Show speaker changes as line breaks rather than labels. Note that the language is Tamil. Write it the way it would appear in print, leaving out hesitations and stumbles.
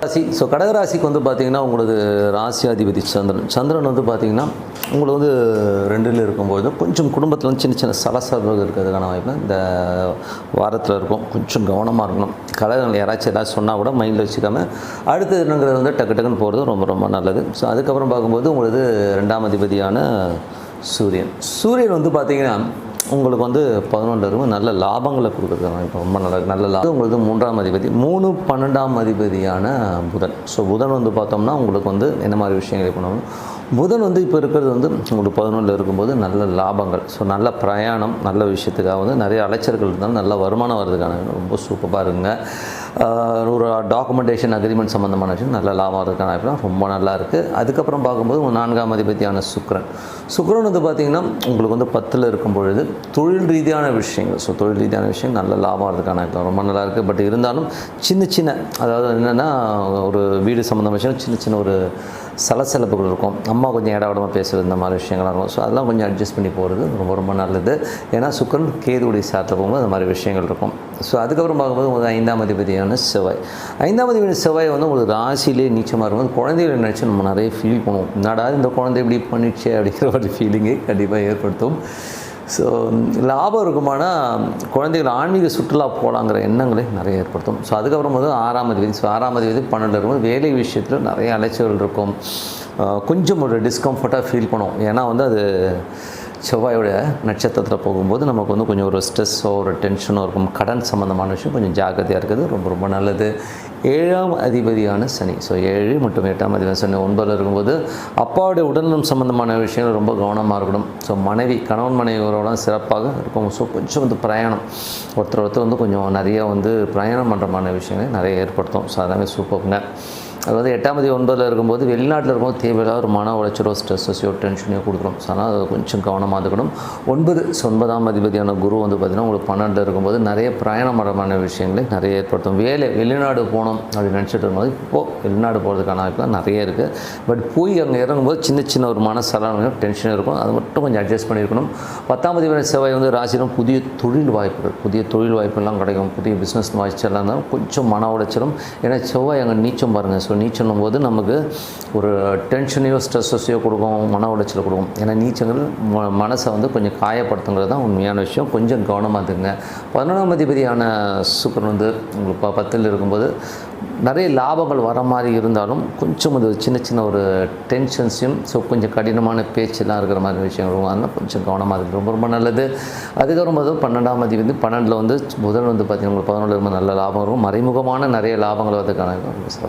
ராசி. ஸோ கடகராசிக்கு வந்து பார்த்திங்கன்னா உங்களுக்கு ராசி அதிபதி சந்திரன் வந்து பார்த்திங்கன்னா உங்களுக்கு வந்து 2ல் இருக்கும்போது கொஞ்சம் குடும்பத்தில் வந்து சின்ன சின்ன சலசலப்புகள் இருக்கிறதுக்கான வாய்ப்பு இந்த வாரத்தில் இருக்கும். கொஞ்சம் கவனமாக இருக்கணும். கடகங்கள் யாராச்சும் ஏதாச்சும் சொன்னால் கூட மைண்டில் வச்சுக்காமல் அடுத்தது என்னங்கிறது வந்து டக்கு டக்குன்னு போகிறது ரொம்ப ரொம்ப நல்லது. ஸோ அதுக்கப்புறம் பார்க்கும்போது உங்களுக்கு 2ஆம் அதிபதியான சூரியன் வந்து பார்த்திங்கன்னா உங்களுக்கு வந்து 11 இருக்கும். நல்ல லாபங்களை கொடுக்குறது இப்போ ரொம்ப நல்ல லாபம். உங்களுக்கு 3ஆம் அதிபதி 3, 12ஆம் அதிபதியான புதன். ஸோ புதன் வந்து பார்த்தோம்னா உங்களுக்கு வந்து என்ன மாதிரி விஷயங்களை பண்ணணும். புதன் வந்து இப்போ இருக்கிறது வந்து உங்களுக்கு 11ல் இருக்கும்போது நல்ல லாபங்கள். ஸோ நல்ல பிரயாணம், நல்ல விஷயத்துக்காக வந்து நிறைய அலைச்சல்கள் இருந்தாலும் நல்ல வருமானம் வர்றதுக்கான ரொம்ப சூப்பராக இருக்குங்க. ஒரு டாக்குமெண்டேஷன் அக்ரிமெண்ட் சம்மந்தமான விஷயம் நல்ல லாபம் வரதுக்கான வாய்ப்புலாம் ரொம்ப நல்லா இருக்குது. அதுக்கப்புறம் பார்க்கும்போது 4ஆம் அதிபதியான சுக்கிரன் வந்து பார்த்திங்கன்னா உங்களுக்கு வந்து 10ல் இருக்கும் பொழுது தொழில் ரீதியான விஷயங்கள். ஸோ தொழில் ரீதியான விஷயம் நல்ல லாபம் வரதுக்கான ரொம்ப நல்லா இருக்குது. பட் இருந்தாலும் சின்ன அதாவது என்னென்னா ஒரு வீடு சம்மந்தமான விஷயம் சின்ன ஒரு சலசலப்புகள் இருக்கும். அம்மா கொஞ்சம் இடவிடமாக பேசுகிறது இந்த மாதிரி விஷயங்கள்லாம் இருக்கும். ஸோ அதெல்லாம் கொஞ்சம் அட்ஜஸ்ட் பண்ணி போகிறது ரொம்ப ரொம்ப நல்லது. ஏன்னா சுக்கிரன் கேதுவுடைய சாத்தில் போகும்போது அந்த மாதிரி விஷயங்கள் இருக்கும். ஸோ அதுக்கப்புறம் பார்க்கும்போது உங்களுக்கு 5ஆம் அதிபதியான செவ்வாய். 5ஆம் அதிபதி செவ்வாய் வந்து உங்களுக்கு ராசியிலே நீச்சமாக இருக்கும்போது குழந்தைகளை நினச்சி நம்ம நிறைய ஃபீல் பண்ணுவோம். என்னடா இந்த குழந்தை இப்படி பண்ணிடுச்சு அப்படிங்கிற ஒரு ஃபீலிங்கை கண்டிப்பாக ஏற்படுத்தும். ஸோ லாபம் இருக்குமானா குழந்தைகள் ஆன்மீக சுற்றுலா போகலாங்கிற எண்ணங்களை நிறைய ஏற்படுத்தும். ஸோ அதுக்கப்புறம் வந்து 6ஆம் அதிபதி. ஸோ 6ஆம் அதிபதி 12ல் இருக்கும்போது வேலை விஷயத்தில் நிறைய அலைச்சல்கள் இருக்கும். கொஞ்சம் ஒரு டிஸ்கம்ஃபர்ட்டாக ஃபீல் பண்ணுவோம். ஏன்னா வந்து அது செவ்வாயோட நட்சத்திரத்தில் போகும்போது நமக்கு வந்து கொஞ்சம் ஒரு ஸ்ட்ரெஸ்ஸோ ஒரு டென்ஷனோ இருக்கும். கடன் சம்மந்தமான விஷயம் கொஞ்சம் ஜாக்கிரதையாக இருக்குது ரொம்ப ரொம்ப நல்லது. 7ஆம் அதிபதியான சனி. ஸோ 7 மற்றும் 8ஆம் அதிபதியான சனி 9ல் இருக்கும்போது அப்பாவுடைய உடல்நலம் சம்மந்தமான விஷயங்கள் ரொம்ப கவனமாக இருக்கணும். ஸோ கணவன் மனைவியோட சிறப்பாக இருக்கும். ஸோ கொஞ்சம் வந்து பிரயாணம் ஒருத்தர் வந்து கொஞ்சம் நிறைய வந்து பிரயாணம் பண்ணுறமான விஷயங்கள் நிறைய ஏற்படுத்தும். ஸோ அதெல்லாமே சூப்பருங்க. அது வந்து 8ஆம் அதிபதி 9ல் இருக்கும்போது வெளிநாட்டில் இருக்கும்போது தேவையில்லாத ஒரு மன உளைச்சலோ ஸ்ட்ரெஸ்ஸோ டென்ஷனையோ கொடுக்குறோம். ஸோ அதனால் அது கொஞ்சம் கவனமாக இருக்கணும். 9ஆம் அதிபதியான குரு வந்து பார்த்திங்கன்னா உங்களுக்கு 12ல் இருக்கும்போது நிறைய பிரயாணமான விஷயங்களை நிறைய ஏற்படுத்தும். வெளிநாடு போகணும் அப்படின்னு நினச்சிட்டு இருக்கும்போது இப்போது வெளிநாடு போகிறதுக்கான வாய்ப்புலாம் நிறைய இருக்குது. பட் போய் அங்கே இறங்கும்போது சின்ன ஒரு மனசலனம் டென்ஷன் இருக்கும். அது மட்டும் கொஞ்சம் அட்ஜஸ்ட் பண்ணியிருக்கணும். 10ஆம் அதிபதி செவ்வாய் வந்து ராசியிலும் புதிய தொழில் வாய்ப்புகள்லாம் கிடைக்கும். புதிய பிஸ்னஸ் வாய்ச்செல்லாம் இருந்தாலும் கொஞ்சம் மன உளைச்சலும். ஏன்னா செவ்வாய் அங்கே நீச்சம் பாருங்கள். ஸோ நீச்சலும் போது நமக்கு ஒரு டென்ஷனையோ ஸ்ட்ரெஸ்ஸையோ கொடுக்கும், மன உளைச்சலை கொடுக்கும். ஏன்னா நீச்சங்கள் மனசை வந்து கொஞ்சம் காயப்படுத்துங்கிறது தான் உண்மையான விஷயம். கொஞ்சம் கவனமாக இருந்துங்க. 11ஆம் அதிபதியான சுக்கிரன் வந்து உங்களுக்கு 10ல் இருக்கும்போது நிறைய லாபங்கள் வர மாதிரி இருந்தாலும் கொஞ்சம் அது சின்ன ஒரு டென்ஷன்ஸையும் ஸோ கொஞ்சம் கடினமான பேச்செல்லாம் இருக்கிற மாதிரி விஷயங்கள் அதெல்லாம் கொஞ்சம் கவனமாக இருக்குது ரொம்ப ரொம்ப நல்லது. அதுக்கப்புறம் 12ஆம் அதிபதி 12ல் வந்து புதன் வந்து பார்த்திங்கன்னா உங்களுக்கு 11ல் இருக்கும்போது நல்ல லாபம் வரும். மறைமுகமான நிறைய லாபங்கள் வரதுக்கான